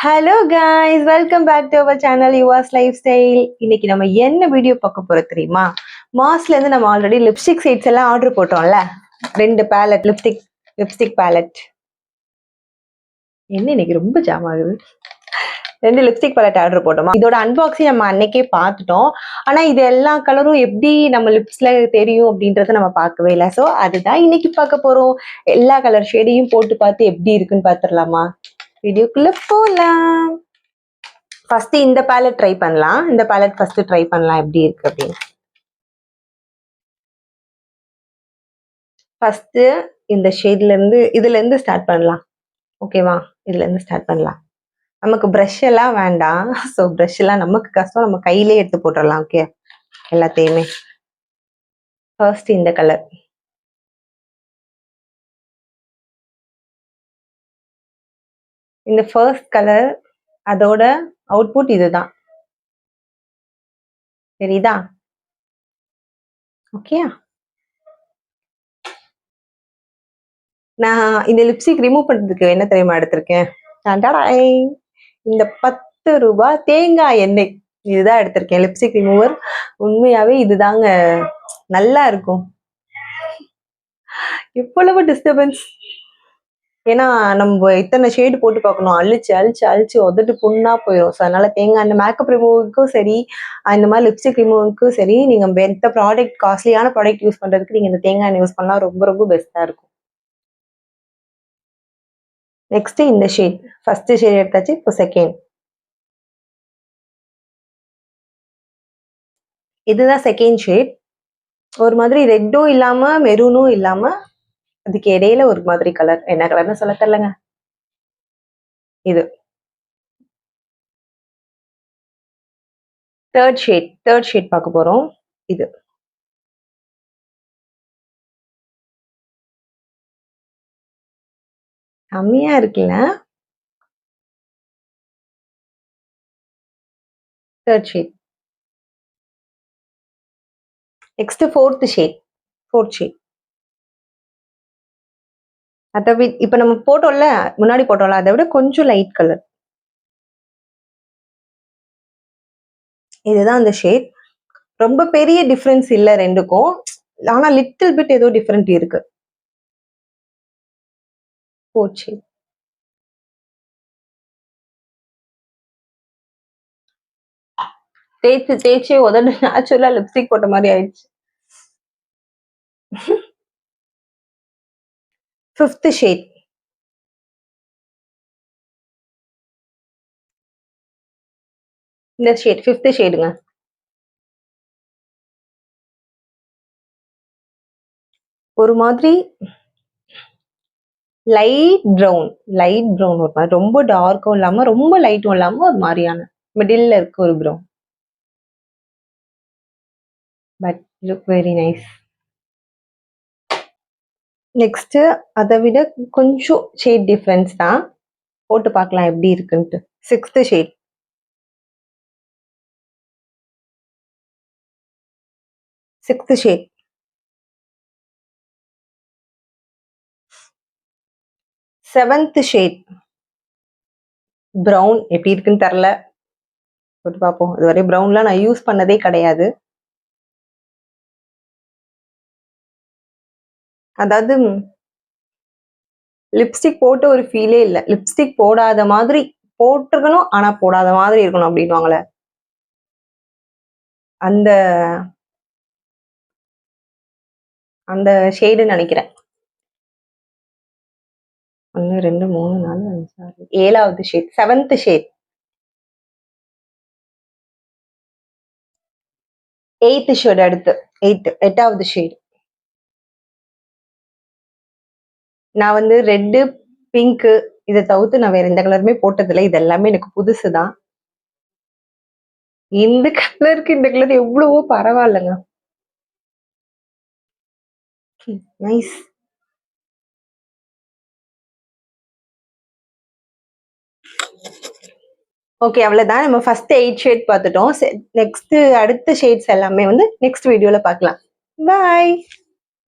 Hello guys, welcome back to our channel Yuva's life style. இன்னைக்கு நம்ம என்ன வீடியோ பார்க்க போறோம் தெரியுமா? மாஸ்ல இருந்து நம்ம ஆல்ரெடி லிப்ஸ்டிக் ஷேட்ஸ் எல்லாம் ஆர்டர் போட்டோம்ல. 2 பேலட் லிப்ஸ்டிக் பேலட். என்ன இன்னைக்கு ரொம்ப ஜாம் ஆகுது. 2 லிப்ஸ்டிக் பேலட் ஆர்டர் போட்டோமா. இதோட அன்பாக்சிங் நம்ம அன்னைக்கே பார்த்துட்டோம். ஆனா இது எல்லா கலரும் எப்படி நம்ம லிப்ஸ்ல தெரியும் அப்படின்றத நம்ம பார்க்கவே இல்லை. ஸோ அதுதான் இன்னைக்கு பார்க்க போறோம். எல்லா கலர் ஷேடையும் போட்டு பார்த்து எப்படி இருக்குன்னு பார்த்துடலாமா? வீடியோக்குள்ள போலாம். ஃபர்ஸ்ட் இந்த பேலட் ட்ரை பண்ணலாம். இந்த பேலட் ஃபர்ஸ்ட் ட்ரை பண்ணலாம் எப்படி இருக்கு அப்படின்னு. ஃபர்ஸ்ட் இந்த ஷேட்ல இருந்து இதுல இருந்து ஸ்டார்ட் பண்ணலாம். ஓகேவா? இதுல இருந்து ஸ்டார்ட் பண்ணலாம். நமக்கு ப்ரஷ் எல்லாம் வேண்டாம். ஸோ ப்ரஷ் எல்லாம் நமக்கு கஷ்டம். நம்ம கையிலே எடுத்து போட்டுடலாம். ஓகே, எல்லாத்தையுமே. ஃபர்ஸ்ட் இந்த கலர். இந்த ஃபர்ஸ்ட் கலர் அதோட அவுட்புட் இதுதான். சரிதா? ஓகே. நான் இந்த லிப்ஸ்டிக் ரிமூவ் பண்றதுக்கு என்ன தெரியுமா எடுத்திருக்கேன்? இந்த 10 ரூபாய் தேங்காய் எண்ணெய் இதுதான் எடுத்திருக்கேன். லிப்ஸ்டிக் ரிமூவர் உண்மையாவே இதுதாங்க நல்லா இருக்கும். எவ்வளவு டிஸ்டர்பன்ஸ். ஏன்னா நம்ம இத்தனை ஷேடு போட்டு பார்க்கணும். அழிச்சு உதட்டு புண்ணா போயிடும். ஸோ அதனால தேங்காய் எண்ணெய் மேக்கப் ரிமூவுக்கும் சரி, இந்த மாதிரி லிப்ஸ்டிக் ரிமூவுக்கும் சரி, நீங்க எந்த ப்ராடக்ட் காஸ்ட்லியான ப்ராடக்ட் யூஸ் பண்றதுக்கு நீங்க இந்த தேங்காய் எண்ணெய் யூஸ் பண்ணலாம். ரொம்ப ரொம்ப பெஸ்டா இருக்கும். நெக்ஸ்ட் இந்த ஷேட். ஃபர்ஸ்ட் ஷேட் எடுத்தாச்சு. இப்போ செகண்ட். இதுதான் செகண்ட் ஷேட். ஒரு மாதிரி ரெட்டும் இல்லாம மெரூனும் இல்லாம அதுக்கு இடையில ஒரு மாதிரி கலர். என்ன கலர்னு சொல்ல தெரியலங்க. இது தேர்ட் ஷேட் பார்க்க போறோம். இது கம்மியா இருக்குல்ல? Third shade. Next fourth shade. அதை இப்ப நம்ம போட்டோம்ல, முன்னாடி போட்டோம்ல, அதை விட கொஞ்சம் லைட் கலர். இதுதான் அந்த ஷேட். ரொம்ப பெரிய டிஃபரன்ஸ் இல்ல ரெண்டுக்கும். ஆனா லிட்டில் பிட் ஏதோ டிஃபரெண்ட் இருக்கு. Fourth shade. தேய்ச்சி உதடு நேச்சுரலா லிப்ஸ்டிக் போட்ட மாதிரி ஆயிடுச்சு. Fifth shade. இந்த ஷேட் ஃபிஃப்த் ஷேடுங்க. ஒரு மாதிரி லைட் ப்ரௌன் ஒரு மாதிரி. ரொம்ப டார்க்கும் இல்லாம ரொம்ப லைட்டும் இல்லாம ஒரு மாதிரியான மிடில்ல இருக்க ஒரு brown. But look very nice. Next அதை விட கொஞ்சம் ஷேட் டிஃபரன்ஸ் தான். போட்டு பார்க்கலாம் எப்படி இருக்குன்ட்டு. Sixth shade. Seventh shade. Brown எப்படி இருக்குன்னு தெரியல. போட்டு பார்ப்போம். இதுவரை ப்ரௌன்லாம் நான் யூஸ் பண்ணதே கிடையாது. அதாவது லிப்ஸ்டிக் போட்டு ஒரு ஃபீலே இல்லை. லிப்ஸ்டிக் போடாத மாதிரி போட்டிருக்கணும், ஆனா போடாத மாதிரி இருக்கணும் அப்படின்வாங்களே, அந்த அந்த ஷேடுன்னு நினைக்கிறேன். 1 2 3 4 5 6 7வது shade. Seventh shade. Eighth shade. அடுத்து எட்டாவது ஷேட். நான் வந்து ரெட்டு பிங்க்கு இதை தவிர்த்து நான் வேற எந்த கலருமே போட்டதில்லை. இது எல்லாமே எனக்கு புதுசுதான். இந்த கலருக்கு இந்த கலர் எவ்வளவோ பரவாயில்லைங்க. நைஸ். ஓகே, அவ்வளவுதான். நம்ம ஃபர்ஸ்ட் 8 ஷேட் பார்த்துட்டோம். நெக்ஸ்ட் அடுத்த ஷேட்ஸ் எல்லாமே வந்து நெக்ஸ்ட் வீடியோல பார்க்கலாம். பாய்.